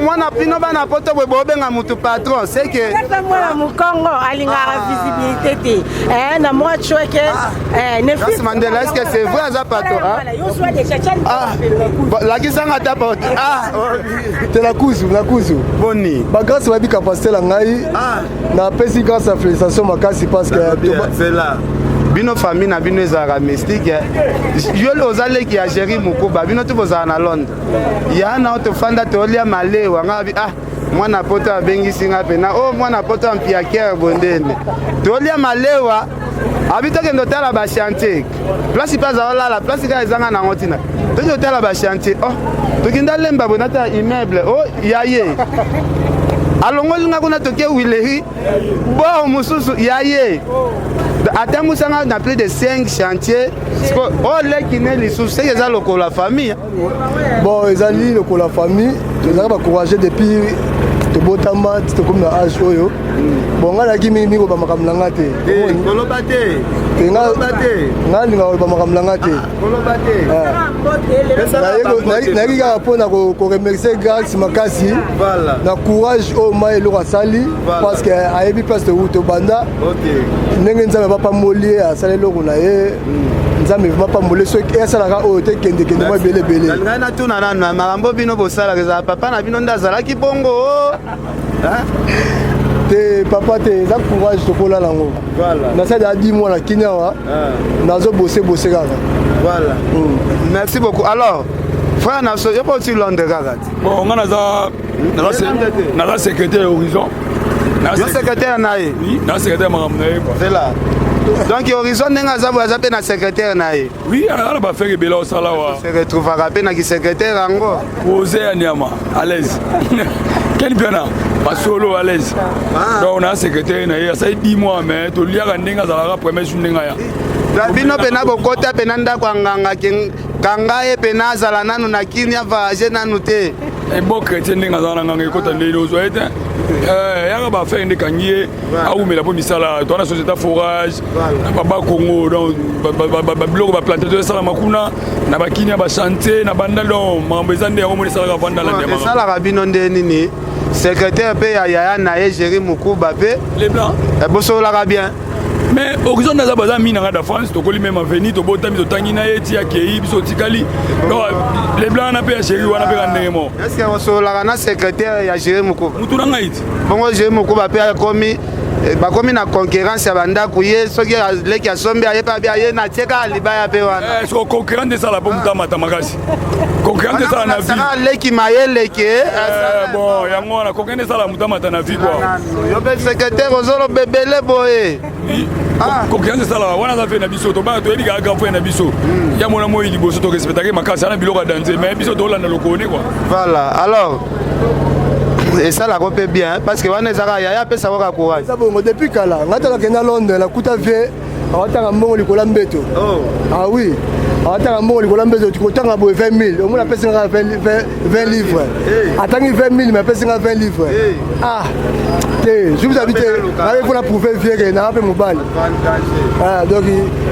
mwana pino bana poto bwe bobenga mutu patron seke mwana mukongo alingaka visibilité te na mwa chweke Grâce Mandela, est-ce que c'est vrai ça patron lakisanga ta poto te la kuzu boni ba grâce ba bi capacité la ngai na pesi grâce à félicitation makasi parce que c'est là bino famille na bino ezalaka mystique yo le ozaleki ya Jerry Mukuba bino tu bozala na Londres ya na tofanda tolia malewa ngabi mwana poto abengisi nga pena mwana poto ampiakere bondene tolia malewa abitoke ndotala ba chantier place pas la place ka ezanga na ngotina toki otala ba chantier tokinda lemba bonata immeuble yaye alongoli nga kuna toke wileri bo mususu yaye atamusanga na plus de 5 chantiers leki ne lisusu seke eza lokola famille bon ezali lokola famille tozalaka bacourage depuis tobotama tokomi na age oyo bon ngai naki mingi koba makambo na nga te ngai linga koba makambo na nga te nayaki kaka mpona koremercie Grace makasi na courage oyo mai eloko asali parce que ayebi place tobanda ndenge nzambe bapamboli ye asali eloko na ye nzambe bapamboli soki esalaka oyo te kendekende mwa ebelebele ngai natuna nanu na makambo bino bosalaka ezala papa na bino nde azalaki bongo te papa te eza courage tokolala yango nasali adi mwa na kini awa nazobose kaka merci beaucoup alors frère naso yo mpo oti Londres kaka bon nga naza secrétaire Horizon yo secrétaire na ye na secrétaire makambo na ye c'est là donc Horizon ndenge aza boye aza mpe na secrétaire na ye oui ana bafere ebele osala wa se retrouvaka mpe na kisecrétaire yango ose ya nyama à l'aise keni mpiana basolo à l'aise donc na secrétaire na ye asali 10 mois mais toliaka ndenge azalaka premier jour ndenge aya bino pena bokota pena ndako anganga kanga ye pena azala nanu na kini avage nanu te bo chrétien ndenge azala na nganga ekota ndenge ozwa ye te yaka bafere nde kangi ye awumela mpo misala toa na société forage na baba congo donc babiloko baplante to esalama kuna na bakini ya bachantier na banda donc makambo eza nde yango mona esalaka vandala esalaka bino nde nini secrétaire mpe ya yaya na ye Jerry Mukuba mpe bosololaka bien mais Horizon naza baza mi nanga da France tokoli même aveni tobotami totangi na ye ti akei biso tikali donc les blancs na pe ya Jerry wana pe ka ndenge mo est-ce que bosololaka na secrétaire ya Jerry Mukuba mutu na ngai ti bongo Jerry Mukuba mpe bakomi na concurrence ya bandako ye soki leki asombi aye mpe aye na tieka libaya mpe wana so concurrence esala mpo mutu amata makasi concurrence esala na vie leki mayeleke bon yango wana concurrence esala mutu amata na vie kua yo mpe secrétaire ozoloba ebele boye concurrence esalaka wana aza fe na biso tobanga toyebi kaka grand frère na biso ya mona moi liboso torespectake makasi ana biloko ya danse mais biso tolanda lokone kua voilà alors esalaka mpe bien parce que wana ezaka yaya apesako ka courage bongo depuis kala ngai talakenda Londres nakuta vie awatanga mbongo likolo ya mbeto oui awatanga mbongo likolo ya mbeto kotanga boye 20 000 omona apesingaka 20 livres atangi 20 000 mais apesingaka 20 livres te je vous habite naye mpona prouve vie ke nanga mpe mobali donc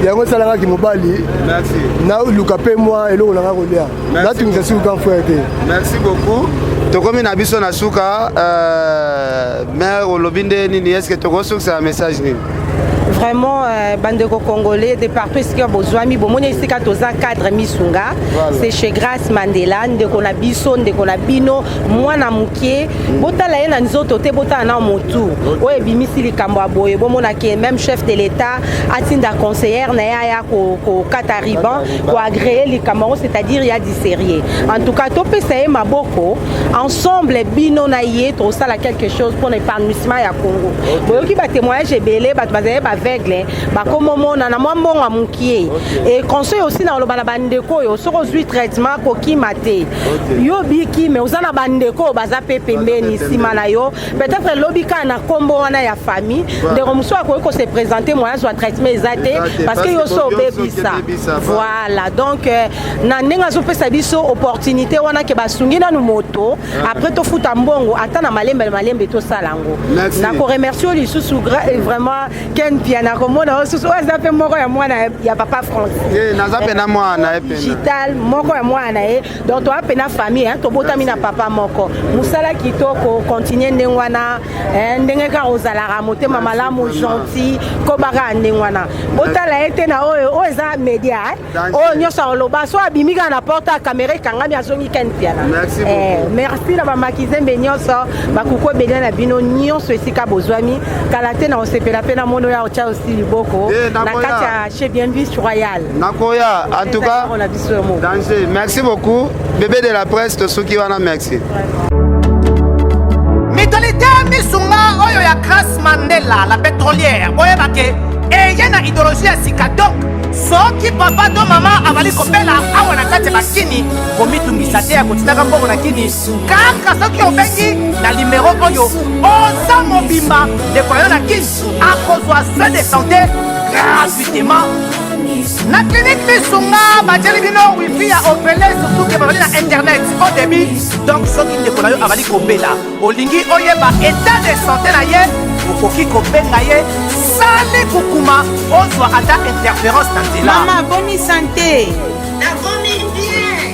yango esalangaki mobali naluka mpe mwa eloko nanga kolia natungisa siku grand frère te merci beaucoup tokomi na biso na suka mare olobi nde nini eske tokosukisa message nini vraiment bandeko congolais de partout esika bozwami bomoni esika toza cadre misunga c'est chez Grace Mandela ndeko na biso ndeko na bino mwana mokie botala ye na nzoto te botala na motu oyo ebimisi likambo ya boye bomonaki même chef de l'état atinda conseillère na ye aya kokata riban koagreye likambo yango c'est-à-dire ya du sérieux en tout cas topesa ye maboko ensemble bino na ye to ça quelque chose pour l'épanouissement ya Congo boyoki ba témoignage ebele ba bazali ba aveugle ba komomona na mwa mbongo mukie et conseil aussi na loba na bandeko yo soko zui traitement ko ki mate yo biki mais ozana bandeko baza pe pembeni sima na yo peut-être lobika na kombo wana ya famille de romuso ko se présenter moyen soit traitement exacté parce que yo so bebisa voilà donc na nenga zo pesa biso opportunité wana ke basungi na moto après to futa mbongo ata na malembe to salango na ko remercier lisusu vraiment Ken Piana komona susu azape moko ya mwana ya papa français na zape na mwana digital moko ya mwana donc to apena famille to botami na papa moko musala kitoko continuer ndengwana ndenge ka ozala motema malamu gentil ko baka ndengwana botala ete na oyo eza media o nyosa oloba so abimika na porta caméra kangami azongi Ken Piana merci na ba makizembe nyoso bakuko bele na bino nyonso esika bozwami kala te na osepela pe na mono ya ocha aussi liboko na kati ya chez Bienvenue Royal nakoya en tout cas danger merci beaucoup bébé de la presse to soki wana merci Mitolite misunga oyo ya Grace Mandela la pétrolière boyeba ke eye na idéologie ya sika donc soki papa to mama avali kopela awa na kati ya bakini komitungisa te ya kotitaka mbongo na kini kaka soki obengi na limero oyo oza mobimba ndeko yo na kini akozwa soin de santé gratuitement na clinique misunga batieli bino wifi ya opele surtout ke bazali na internet au début donc soki ndeko na yo avali kobela olingi oyeba état de santé na ye okoki kobenga ye sale kukuma ozwa ata interférence na nzela mama boni santé nakomi bien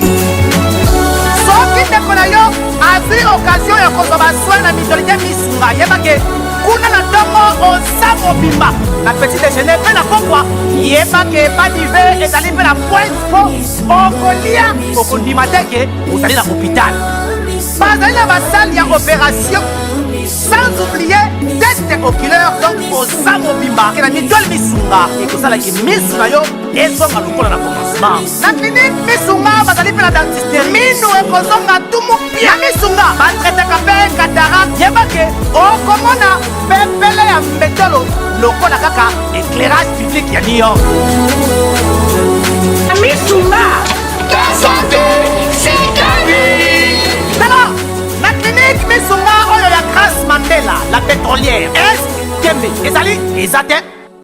soki ndeko na yo azwi occasion ya kozwa basoi na mitolite misunga yebake kuna na ntongo oza mobimba na petit déjeuner mpe na pokwa yebake badive ezali mpe na pointe po okolia okondima teke ozali na hôpital bazali na basale ya opération sans oublier test oculaire donc oza mobimba ke na mitole misunga ekosalaki misu na yo ezonga lokola na commencement na clinique misunga bazali mpe na dentiste minu ekozonga tumu pia misunga batretaka mpe katarak yebake okomona pepele ya mbetolo lokola kaka éclairage public ya New York misunga santé tala na clinique misunga oyo ya Grace Mandela la pétrolière est kembe ezali eza te